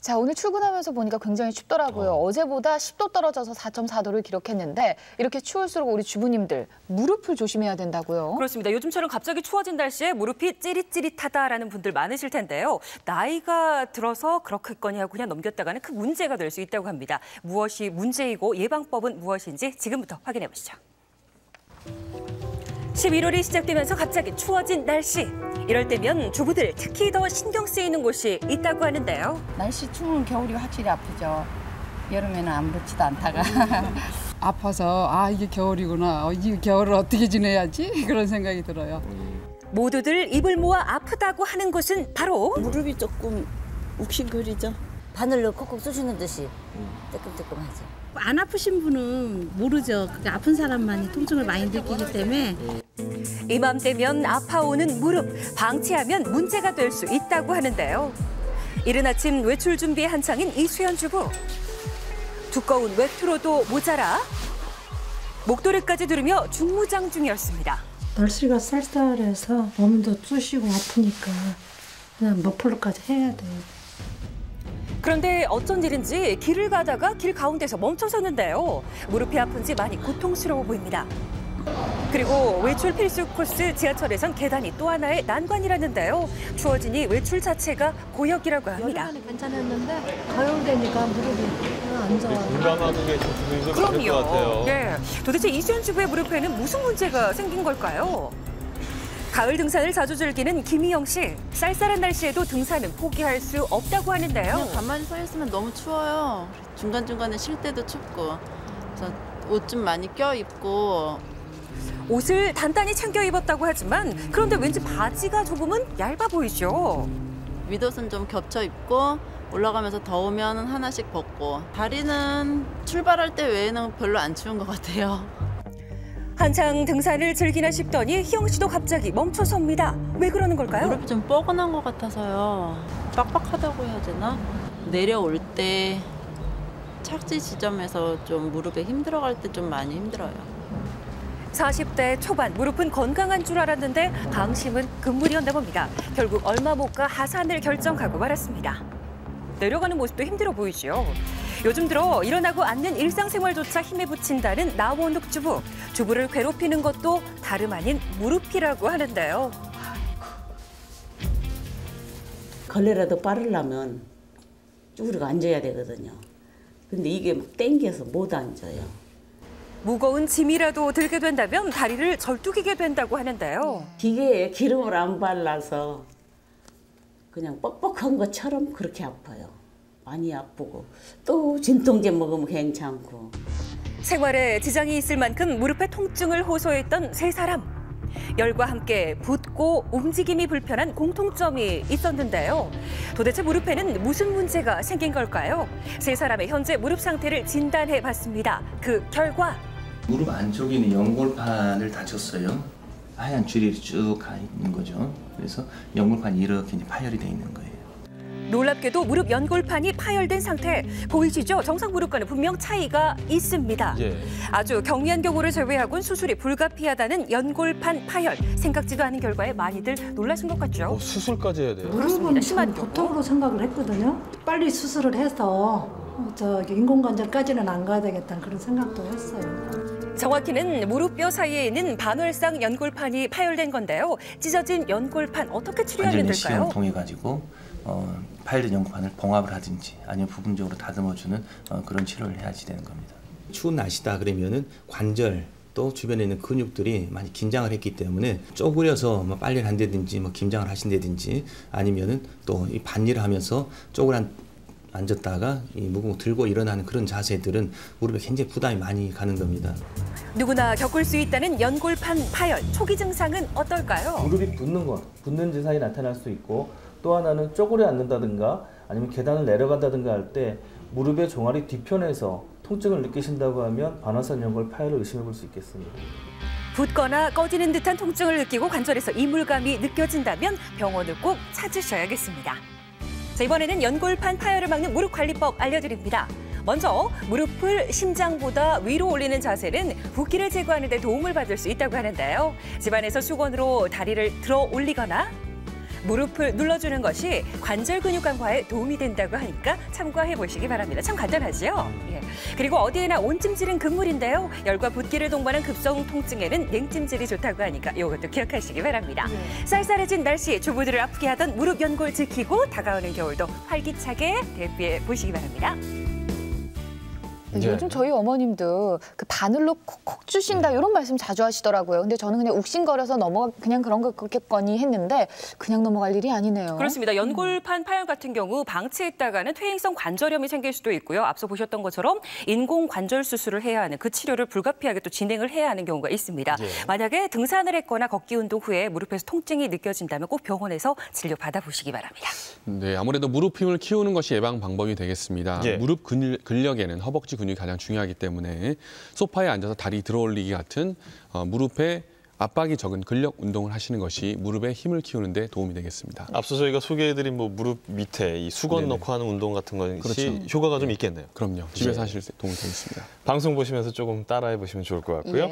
자, 오늘 출근하면서 보니까 굉장히 춥더라고요. 어제보다 10도 떨어져서 4.4도를 기록했는데 이렇게 추울수록 우리 주부님들 무릎을 조심해야 된다고요. 그렇습니다. 요즘처럼 갑자기 추워진 날씨에 무릎이 찌릿찌릿하다라는 분들 많으실 텐데요. 나이가 들어서 그렇겠거니 하고 그냥 넘겼다가는 큰 문제가 될 수 있다고 합니다. 무엇이 문제이고 예방법은 무엇인지 지금부터 확인해 보시죠. 11월이 시작되면서 갑자기 추워진 날씨. 이럴 때면 주부들 특히 더 신경 쓰이는 곳이 있다고 하는데요. 날씨 추운 겨울이 확실히 아프죠. 여름에는 아무렇지도 않다가. 아파서 이게 겨울이구나. 이 겨울을 어떻게 지내야지? 그런 생각이 들어요. 모두들 입을 모아 아프다고 하는 곳은 바로 무릎이 조금 욱신거리죠. 바늘로 콕콕 쑤시는 듯이 뜨끔뜨끔하죠. 안 아프신 분은 모르죠. 그러니까 아픈 사람만이 통증을 많이 느끼기 때문에. 이맘때면 아파오는 무릎, 방치하면 문제가 될 수 있다고 하는데요. 이른 아침 외출 준비에 한창인 이수연 주부. 두꺼운 외투로도 모자라 목도리까지 두르며 중무장 중이었습니다. 날씨가 쌀쌀해서 몸도 쑤시고 아프니까 그냥 머플러까지 해야 돼요. 그런데 어쩐 일인지 길을 가다가 길 가운데서 멈춰섰는데요. 무릎이 아픈지 많이 고통스러워 보입니다. 그리고 외출 필수 코스 지하철에선 계단이 또 하나의 난관이라는데요. 추워지니 외출 자체가 고역이라고 합니다. 여름에는 괜찮았는데 가을 되니까 무릎이 안 좋아요. 건강하고 계신 분들도 많을 것 같아요. 예, 도대체 이수연 주부의 무릎에는 무슨 문제가 생긴 걸까요? 가을 등산을 자주 즐기는 김희영 씨. 쌀쌀한 날씨에도 등산은 포기할 수 없다고 하는데요. 그냥 가만히 서 있으면 너무 추워요. 중간중간에 쉴 때도 춥고. 옷 좀 많이 껴입고. 옷을 단단히 챙겨 입었다고 하지만 그런데 왠지 바지가 조금은 얇아 보이죠. 윗옷은 좀 겹쳐 입고 올라가면서 더우면 하나씩 벗고. 다리는 출발할 때 외에는 별로 안 추운 것 같아요. 한창 등산을 즐기나 싶더니 희영 씨도 갑자기 멈춰섭니다. 왜 그러는 걸까요? 무릎이 좀 뻐근한 것 같아서요. 빡빡하다고 해야 되나? 내려올 때 착지 지점에서 좀 무릎에 힘들어갈 때 좀 많이 힘들어요. 40대 초반 무릎은 건강한 줄 알았는데 방심은 금물이었나 봅니다. 결국 얼마 못 가 하산을 결정하고 말았습니다. 내려가는 모습도 힘들어 보이죠. 요즘 들어 일어나고 앉는 일상생활조차 힘에 부친다는 나원욱 주부. 주부를 괴롭히는 것도 다름 아닌 무릎이라고 하는데요. 걸레라도 빠르려면 쭈그리고 앉아야 되거든요. 근데 이게 막 땡겨서 못 앉아요. 무거운 짐이라도 들게 된다면 다리를 절뚝이게 된다고 하는데요. 기계에 기름을 안 발라서 그냥 뻑뻑한 것처럼 그렇게 아파요. 많이 아프고 또 진통제 먹으면 괜찮고. 생활에 지장이 있을 만큼 무릎에 통증을 호소했던 세 사람. 열과 함께 붓고 움직임이 불편한 공통점이 있었는데요. 도대체 무릎에는 무슨 문제가 생긴 걸까요? 세 사람의 현재 무릎 상태를 진단해봤습니다. 그 결과. 무릎 안쪽에 있는 연골판을 다쳤어요. 하얀 줄이 쭉 가 있는 거죠. 그래서 연골판이 이렇게 이제 파열이 돼 있는 거예요. 놀랍게도 무릎 연골판이 파열된 상태. 보이시죠? 정상 무릎과는 분명 차이가 있습니다. 예. 아주 경미한 경우를 제외하고는 수술이 불가피하다는 연골판 파열. 생각지도 않은 결과에 많이들 놀라신 것 같죠? 수술까지 해야 돼요? 무릎은 심한 보통으로 생각을 했거든요. 빨리 수술을 해서 인공관절까지는 안 가야 되겠다는 그런 생각도 했어요. 정확히는 무릎뼈 사이에 있는 반월상 연골판이 파열된 건데요. 찢어진 연골판 어떻게 치료하면 관절염 될까요? 시험을 통해 가지고 파열된 연골판을 봉합을 하든지 아니면 부분적으로 다듬어주는 그런 치료를 해야지 되는 겁니다. 추운 날씨다 그러면은 관절 또 주변에 있는 근육들이 많이 긴장을 했기 때문에 쪼그려서 빨리를 한다든지 김장을 하신다든지 아니면은 또 이 반일을 하면서 앉았다가 이 무거운 거 들고 일어나는 그런 자세들은 무릎에 굉장히 부담이 많이 가는 겁니다. 누구나 겪을 수 있다는 연골판 파열. 초기 증상은 어떨까요? 무릎이 붓는 증상이 나타날 수 있고 또 하나는 쪼그려 앉는다든가 아니면 계단을 내려간다든가 할 때 무릎의 종아리 뒤편에서 통증을 느끼신다고 하면 반월상 연골 파열을 의심해 볼 수 있겠습니다. 붓거나 꺼지는 듯한 통증을 느끼고 관절에서 이물감이 느껴진다면 병원을 꼭 찾으셔야겠습니다. 자, 이번에는 연골판 파열을 막는 무릎 관리법 알려드립니다. 먼저 무릎을 심장보다 위로 올리는 자세는 붓기를 제거하는 데 도움을 받을 수 있다고 하는데요. 집안에서 수건으로 다리를 들어 올리거나 무릎을 눌러주는 것이 관절 근육 강화에 도움이 된다고 하니까 참고해 보시기 바랍니다. 참 간단하죠? 예. 그리고 어디에나 온찜질은 금물인데요. 열과 붓기를 동반한 급성 통증에는 냉찜질이 좋다고 하니까 이것도 기억하시기 바랍니다. 쌀쌀해진 날씨 주부들을 아프게 하던 무릎 연골 지키고 다가오는 겨울도 활기차게 대비해 보시기 바랍니다. 요즘 저희 어머님도 그 바늘로 콕콕 주신다 이런 말씀 자주 하시더라고요. 근데 저는 그냥 욱신거려서 그냥 그런 거겠거니 했는데 그냥 넘어갈 일이 아니네요. 그렇습니다. 연골판 파열 같은 경우 방치했다가는 퇴행성 관절염이 생길 수도 있고요. 앞서 보셨던 것처럼 인공 관절 수술을 해야 하는 그 치료를 불가피하게 또 진행을 해야 하는 경우가 있습니다. 만약에 등산을 했거나 걷기 운동 후에 무릎에서 통증이 느껴진다면 꼭 병원에서 진료 받아보시기 바랍니다. 네, 아무래도 무릎 힘을 키우는 것이 예방 방법이 되겠습니다. 무릎 근력에는 허벅지 근육이 가장 중요하기 때문에 소파에 앉아서 다리 들어올리기 같은 무릎에 압박이 적은 근력 운동을 하시는 것이 무릎의 힘을 키우는 데 도움이 되겠습니다. 앞서 저희가 소개해드린 무릎 밑에 이 수건 넣고 하는 운동 같은 것이 그렇죠. 효과가 좀 있겠네요. 그럼요. 집에서 하실 때 도움이 되겠습니다. 방송 보시면서 조금 따라해 보시면 좋을 것 같고요.